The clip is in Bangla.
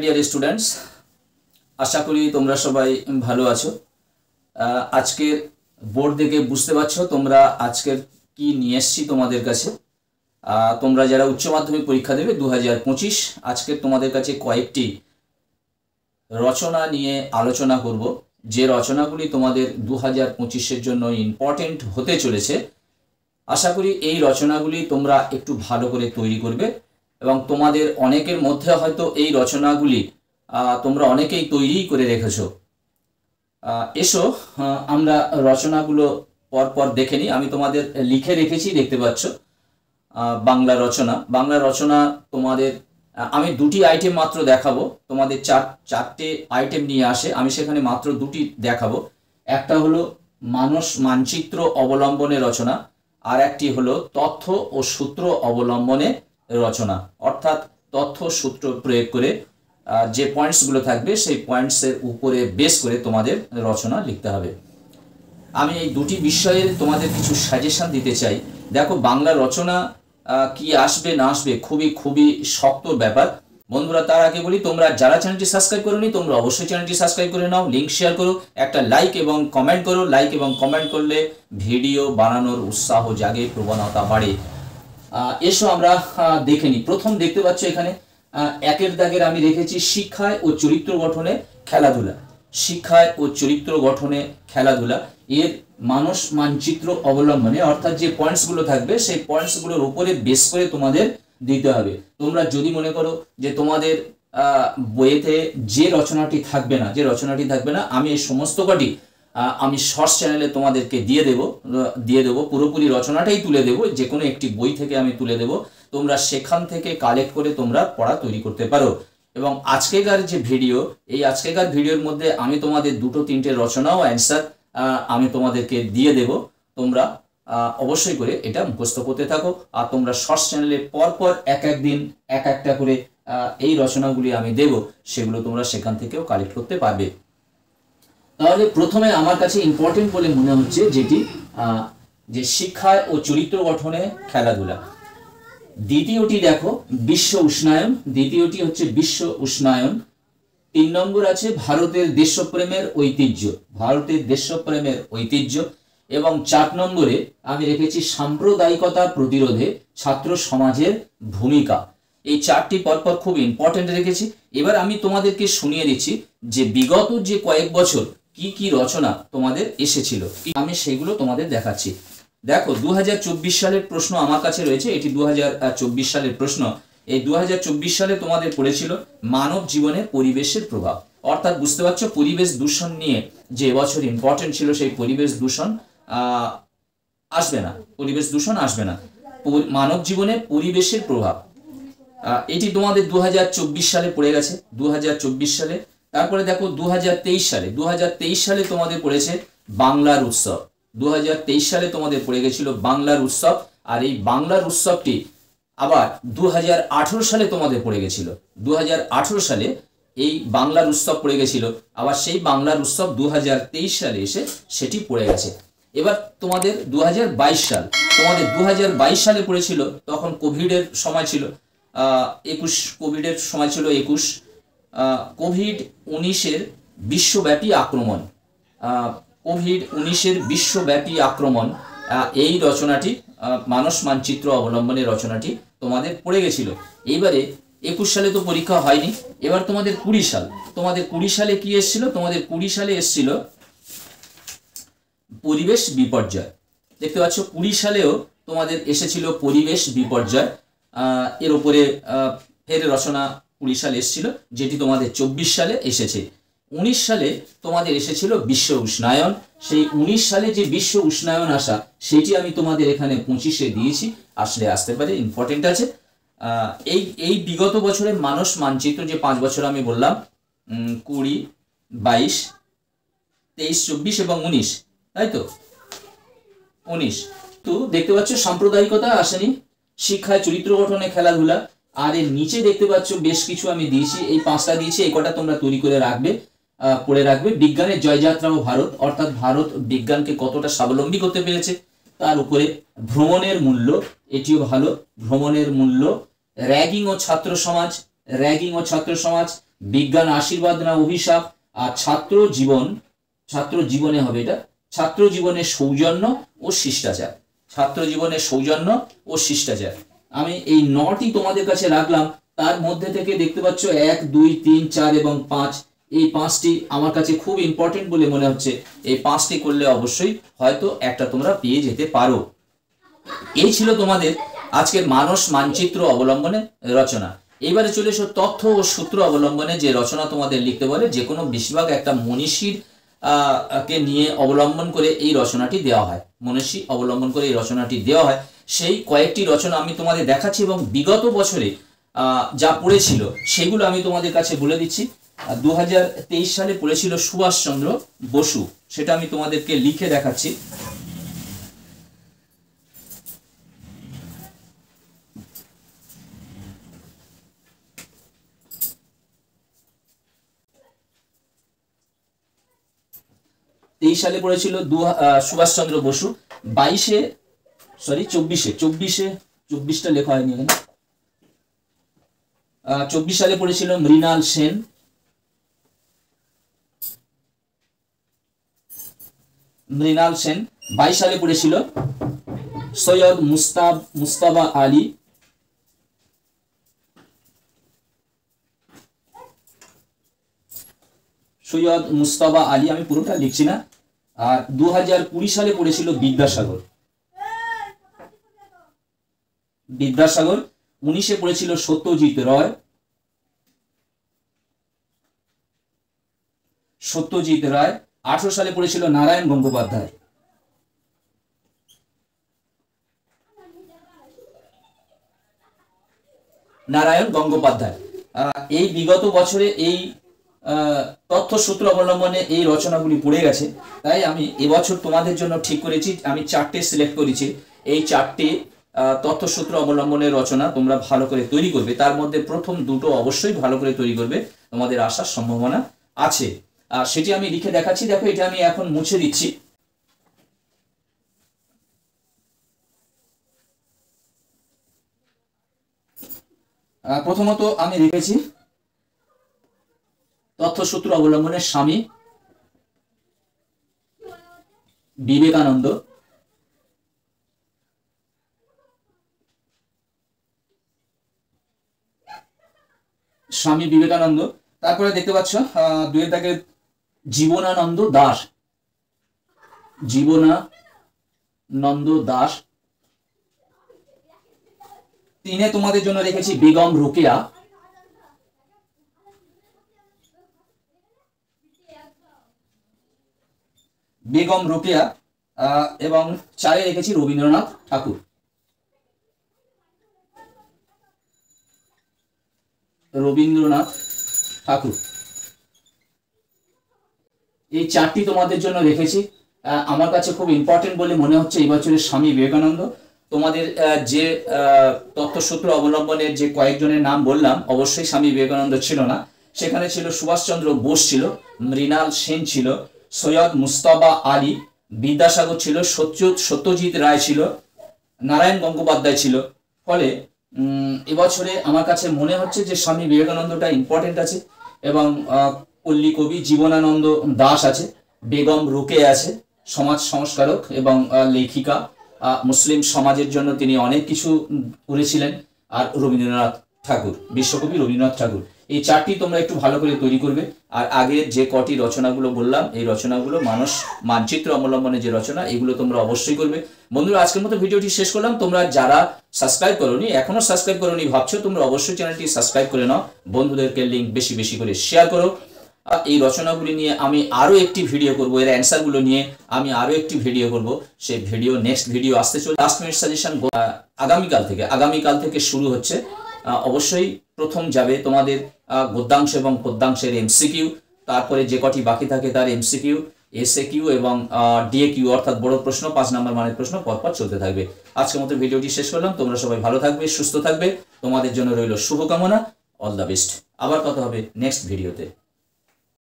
ডিয়ার স্টুডেন্টস, আশা করি তোমরা সবাই ভালো আছো। আজকের বোর্ড দেখে বুঝতে পারছো তোমরা আজকের কি নিয়ে এসেছি তোমাদের কাছে। তোমরা যারা উচ্চ মাধ্যমিক পরীক্ষা দেবে 2025, আজকের তোমাদের কাছে কয়েকটি রচনা নিয়ে আলোচনা করব, যে রচনাগুলি তোমাদের 2025-এর জন্য ইম্পর্টেন্ট হতে চলেছে। আশা করি এই রচনাগুলি তোমরা একটু ভালো করে তৈরি করবে এবং তোমাদের অনেকের মধ্যে হয়তো এই রচনাগুলি তোমরা অনেকেই তৈরি করে রেখেছো। এসো আমরা রচনাগুলো পরপর দেখে নিই। আমি তোমাদের লিখে রেখেছি, দেখতে পাচ্ছ। বাংলা রচনা তোমাদের আমি দুটি আইটেম মাত্র দেখাবো। তোমাদের চারটে আইটেম নিয়ে আসে, আমি সেখানে মাত্র দুটি দেখাবো। একটা হলো মানস মানচিত্র অবলম্বনে রচনা, আর একটি হলো তথ্য ও সূত্র অবলম্বনে রচনা, অর্থাৎ তথ্য সূত্র প্রয়োগ করে যে পয়েন্টসগুলো থাকবে সেই পয়েন্টসের উপরে বেস করে তোমাদের রচনা লিখতে হবে। আমি এই দুটি বিষয়ে তোমাদের কিছু সাজেশন দিতে চাই। দেখো, বাংলা রচনা কি আসবে না আসবে খুবই শক্ত ব্যাপার বন্ধুরা। তার আগে বলি, তোমরা যারা চ্যানেলটি সাবস্ক্রাইব করোনি তোমরা অবশ্যই চ্যানেলটি সাবস্ক্রাইব করে নাও, লিঙ্ক শেয়ার করো, একটা লাইক এবং কমেন্ট করো। লাইক এবং কমেন্ট করলে ভিডিও বানানোর উৎসাহ জাগে, প্রবণতা বাড়ে। এসো আমরা দেখে নিই। প্রথম দেখতে পাচ্ছ এখানে একের দাগের আমি রেখেছি শিক্ষায় ও চরিত্র গঠনে খেলাধুলা। শিক্ষায় ও চরিত্র গঠনে খেলাধুলা এর মানস মানচিত্র অবলম্বনে, অর্থাৎ যে পয়েন্টসগুলো থাকবে সেই পয়েন্টসগুলোর উপরে বেস করে তোমাদের দিতে হবে। তোমরা যদি মনে করো যে তোমাদের বইয়েতে যে রচনাটি থাকবে না, আমি এই সমস্ত কটি আমি শর্টস চ্যানেলে তোমাদেরকে দিয়ে দেবো পুরোপুরি রচনাটাই তুলে দেবো, যে কোনো একটি বই থেকে আমি তুলে দেবো। তোমরা সেখান থেকে কালেক্ট করে তোমরা পড়া তৈরি করতে পারো। এবং আজকেকার যে ভিডিও, এই আজকেকার ভিডিওর মধ্যে আমি তোমাদের দুটো তিনটে রচনাও অ্যান্সার আমি তোমাদেরকে দিয়ে দেব। তোমরা অবশ্যই করে এটা মুখস্থ করতে থাকো, আর তোমরা শর্টস চ্যানেলে পরপর একদিন একটা করে এই রচনাগুলি আমি দেব, সেগুলো তোমরা সেখান থেকেও কালেক্ট করতে পারবে। তাহলে প্রথমে আমার কাছে ইম্পর্টেন্ট বলে মনে হচ্ছে যেটি, যে শিক্ষায় ও চরিত্র গঠনে খেলাধুলা। দ্বিতীয়টি দেখো বিশ্ব উষ্ণায়ন, দ্বিতীয়টি হচ্ছে বিশ্ব উষ্ণায়ন। 3 নম্বর আছে ভারতের দেশপ্রেমের ঐতিহ্য, এবং 4 নম্বরে আমি রেখেছি সাম্প্রদায়িকতা প্রতিরোধে ছাত্র সমাজের ভূমিকা। এই 4টি পরপর খুব ইম্পর্টেন্ট রেখেছি। এবার আমি তোমাদেরকে শুনিয়ে দিচ্ছি যে বিগত যে কয়েক বছর কি রচনা তোমাদের এসেছিল, আমি সেগুলো তোমাদের দেখাচ্ছি। দেখো, 2024 সালের প্রশ্ন আমার কাছে রয়েছে, এটি 2024 সালের প্রশ্ন। এই 2024 সালে তোমাদের পড়েছিল মানব জীবনে পরিবেশের প্রভাব, অর্থাৎ বুঝতে পারছো পরিবেশ দূষণ নিয়ে যে এবছর ইম্পর্টেন্ট ছিল, সেই পরিবেশ দূষণ আসবে না। মানব জীবনে পরিবেশের প্রভাব, এটি তোমাদের 2024 সালে পড়ে গেছে, 2024 সালে। তারপরে দেখো 2023 সালে তোমাদের পড়েছে বাংলার উৎসব। 2023 সালে তোমাদের পড়ে গেছিল বাংলার উৎসব, আর এই বাংলার উৎসবটি আবার 2018 সালে তোমাদের পড়ে গেছিল। 2018 সালে এই বাংলার উৎসব পড়ে গেছিল, আবার সেই বাংলার উৎসব 2023 সালে এসে সেটি পড়ে গেছে। এবার তোমাদের 2022 সাল, তোমাদের 2022 সালে পড়েছিল, তখন কোভিডের সময় ছিল, কোভিডের সময় ছিল 21। কোভিড-19-এর বিশ্বব্যাপী আক্রমণ, কোভিড-19-এর বিশ্বব্যাপী আক্রমণ, এই রচনাটি মানস মানচিত্র অবলম্বনের রচনাটি তোমাদের পড়ে গেছিল। এইবারে 21 সালে তো পরীক্ষা হয়নি, এবার তোমাদের 20 সাল, তোমাদের 20 সালে কি এসেছিল? তোমাদের 20 সালে এসেছিল পরিবেশ বিপর্যয়। দেখতে পাচ্ছ 20 সালেও তোমাদের এসেছিল পরিবেশ বিপর্যয়। এর উপরে ফের রচনা 20 সালে এসেছিল, যেটি তোমাদের 24 সালে এসেছে। 19 সালে তোমাদের এসেছিল বিশ্ব উষ্ণায়ন। সেই 19 সালে যে বিশ্ব উষ্ণায়ন আসা, সেটি আমি তোমাদের এখানে 25-এ দিয়েছি, আসতে পারে, ইম্পর্টেন্ট আছে। এই বিগত বছরের মানস মানচিত্র, যে 5 বছর আমি বললাম, 20, 22, 23, 24 এবং 19, তাই তো 19। তো দেখতে পাচ্ছ সাম্প্রদায়িকতা আসেনি, শিক্ষায় চরিত্র গঠনে খেলাধুলা, আর এর নিচে দেখতে পাচ্ছ বেশ কিছু আমি দিয়েছি, এই 5টা দিয়েছি, এই কটা তোমরা তৈরি করে পড়ে রাখবে। বিজ্ঞানের জয়যাত্রা ও ভারত, অর্থাৎ ভারত বিজ্ঞানকে কতটা স্বাবলম্বী করতে পেরেছে তার উপরে। ভ্রমণের মূল্য, এটিও ভালো, ভ্রমণের মূল্য। র্যাগিং ও ছাত্র সমাজ, বিজ্ঞান আশীর্বাদ না অভিশাপ, আর ছাত্র জীবনে হবে এটা ছাত্র জীবনের সৌজন্য ও শিষ্টাচার। ছাত্র জীবনের সৌজন্য ও শিষ্টাচার। আমি এই 9টি তোমাদের কাছে রাখলাম, তার মধ্যে থেকে দেখতে পাচ্ছ 1, 2, 3, 4 এবং 5, এই 5টি আমার কাছে খুব ইম্পর্টেন্ট বলে মনে হচ্ছে। এই 5টি করলে অবশ্যই হয়তো একটা তোমরা পেয়ে যেতে পারো। এই ছিল তোমাদের আজকের মানস মানচিত্র অবলম্বনে রচনা। এবারে চলে এসো তথ্য ও সূত্র অবলম্বনে যে রচনা তোমাদের লিখতে বলে। যে কোনো বেশিরভাগ একটা মনীষীর কে নিয়ে অবলম্বন করে এই রচনাটি দেওয়া হয়, মনীষী অবলম্বন করে এই রচনাটি দেওয়া হয়। সেই কয়েকটি রচনা আমি তোমাদের দেখাচ্ছি এবং বিগত বছরে যা পড়েছিল সেগুলো আমি তোমাদের কাছে বলে দিচ্ছি। 2023 সালে পড়েছিল সুভাষচন্দ্র বসু, সেটা আমি তোমাদেরকে লিখে দেখাচ্ছি। সালে পড়েছিল সুভাষচন্দ্র বসু। 24টা লেখা হয়নি এখানে। 24 সালে পড়েছিল মৃণাল সেন। 22 সালে পড়েছিল সৈয়দ মুস্তাবা আলী। আমি পুরোটা লিখছি না। আর 2020 সালে পড়েছিল বিদ্যাসাগর। 19-এ পড়েছিল সত্যজিৎ রায়। 18 সালে পড়েছিল নারায়ণ গঙ্গোপাধ্যায়। এই বিগত বছরে এই তথ্য সূত্র অবলম্বনে এই রচনাগুলি পড়ে গেছে, তাই আমি এবছর তোমাদের জন্য ঠিক করেছি, আমি 4টে সিলেক্ট করেছি। এই 4টে তথ্য সূত্র অবলম্বনের রচনা তোমরা ভালো করে তৈরি করবে। তার মধ্যে প্রথম 2টো অবশ্যই ভালো করে তৈরি করবে, তোমাদের আসার সম্ভাবনা আছে। আর সেটি আমি লিখে দেখাচ্ছি। দেখো, এটা আমি এখন মুছে দিচ্ছি। প্রথমত আমি লিখেছি তথ্যসূত্র অবলম্বনে স্বামী বিবেকানন্দ। তারপরে দেখতে পাচ্ছ 2 দাগে জীবনানন্দ দাস। 3-এ তোমাদের জন্য রেখেছি বেগম রোকেয়া। এবং 4-এ রেখেছি রবীন্দ্রনাথ ঠাকুর। এই 4টি তোমাদের জন্য রেখেছি। আমার কাছে খুব ইম্পর্টেন্ট বলে মনে হচ্ছে এই বছরের স্বামী বিবেকানন্দ। তোমাদের যে তথ্যসূত্র অবলম্বনের যে কয়েকজনের নাম বললাম, অবশ্যই স্বামী বিবেকানন্দ ছিল না। সেখানে ছিল সুভাষচন্দ্র বোস ছিল, মৃণাল সেন ছিল, সৈয়দ মুস্তাবা আলী, বিদ্যাসাগর ছিল, সত্যজিৎ রায় ছিল, নারায়ণ গঙ্গোপাধ্যায় ছিল। ফলে এবছরে আমার কাছে মনে হচ্ছে যে স্বামী বিবেকানন্দটা ইম্পর্টেন্ট আছে এবং পল্লী কবি জীবনানন্দ দাস আছে, বেগম রোকেয়া আছে, সমাজ সংস্কারক এবং লেখিকা, মুসলিম সমাজের জন্য তিনি অনেক কিছু করেছিলেন, আর রবীন্দ্রনাথ ঠাকুর, বিশ্বকবি রবীন্দ্রনাথ ঠাকুর। এই 4টি তোমরা একটু ভালো করে তৈরি করবে। আর আগের যে কটি রচনাগুলো বললাম, এই রচনাগুলো মানস মানচিত্র অবলম্বনে যে রচনা, এগুলো তোমরা অবশ্যই করবে। বন্ধুরা, আজকের মতো ভিডিওটি শেষ করলাম। তোমরা যারা সাবস্ক্রাইব করোনি, এখনো সাবস্ক্রাইব করোনি ভাবছো, তোমরা অবশ্যই চ্যানেলটি সাবস্ক্রাইব করে নাও। বন্ধুদেরকে লিঙ্ক বেশি বেশি করে শেয়ার করো। এই রচনাগুলি নিয়ে আমি আরো একটি ভিডিও করব, এর অ্যান্সারগুলো নিয়ে আমি আরো একটি ভিডিও করব। সেই ভিডিও নেক্সট ভিডিও আসতে চলে। লাস্ট মিনিট সাজেশন আগামীকাল থেকে শুরু হচ্ছে। অবশ্যই প্রথম যাবে তোমাদের গদ্যাংশ এবং পদ্যাংশের এমসিকিউ, তারপরে যে কটি বাকি থাকে তার এমসিকিউ, এসএকিউ এবং ডিএকিউ অর্থাৎ বড় প্রশ্ন, 5 নম্বর মানের প্রশ্ন পরপর চলতে থাকবে। আজকের মতো ভিডিওটি শেষ করলাম। তোমরা সবাই ভালো থাকবে, সুস্থ থাকবে। তোমাদের জন্য রইল শুভকামনা। All the best. আবার কথা হবে নেক্সট ভিডিওতে।